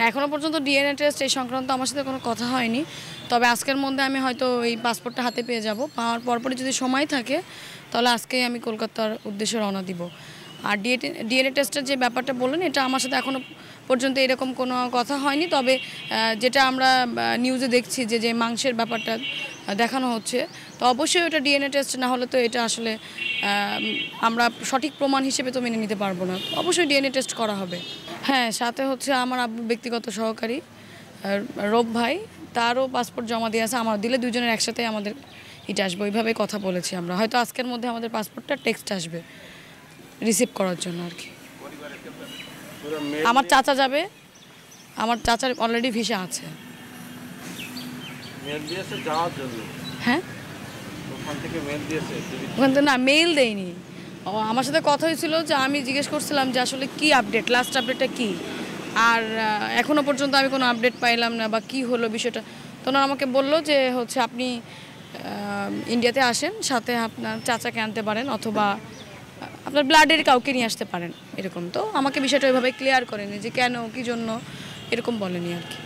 এখনও পর্যন্ত DNA test এই সংক্রান্ত আমার সাথে কোনো কথা হয়নি, তবে আজকের মধ্যে আমি হয়তো এই পাসপোর্টটা হাতে পেয়ে যাব। পাওয়ার পরপরই যদি সময় থাকে তাহলে আজকেই আমি কলকাতার উদ্দেশ্যে রওনা দিব। আর ডিএনএ টেস্টের যে ব্যাপারটা বললেন, এটা আমার সাথে এখনও পর্যন্ত এরকম কোনো কথা হয়নি, তবে যেটা আমরা নিউজে দেখছি যে মাংসের ব্যাপারটা দেখানো হচ্ছে, তো অবশ্যই ওটা ডিএনএ টেস্ট না হলে তো এটা আসলে আমরা সঠিক প্রমাণ হিসেবে তো মেনে নিতে পারবো না। অবশ্যই ডিএনএ টেস্ট করা হবে। হ্যাঁ, সাথে হচ্ছে আমার আব্বুর ব্যক্তিগত সহকারী রব ভাই, তারও পাসপোর্ট জমা দিয়ে আছে। আমার দিলে দুজনের একসাথে আমাদের এটা আসবে, ওইভাবে কথা বলেছি আমরা। হয়তো আজকের মধ্যে আমাদের পাসপোর্টটা টেক্সট আসবে রিসিভ করার জন্য আর কি। আমার চাচা যাবে, আমার চাচার অলরেডি ভিসা আছে। হ্যাঁ, ওখান থেকে না, মেইল দেয়নি। আমার সাথে কথা হয়েছিল যে আমি জিজ্ঞেস করছিলাম যে আসলে কি আপডেট, লাস্ট আপডেটটা কি, আর এখনও পর্যন্ত আমি কোনো আপডেট পাইলাম না বা কি হলো বিষয়টা। তখন আমাকে বললো যে হচ্ছে আপনি ইন্ডিয়াতে আসেন, সাথে আপনার চাচাকে আনতে পারেন অথবা আপনার ব্লাডের কাউকে নিয়ে আসতে পারেন, এরকম। তো আমাকে বিষয়টা ওইভাবে ক্লিয়ার করেনি যে কেন, কী জন্য, এরকম বলেনি আর কি।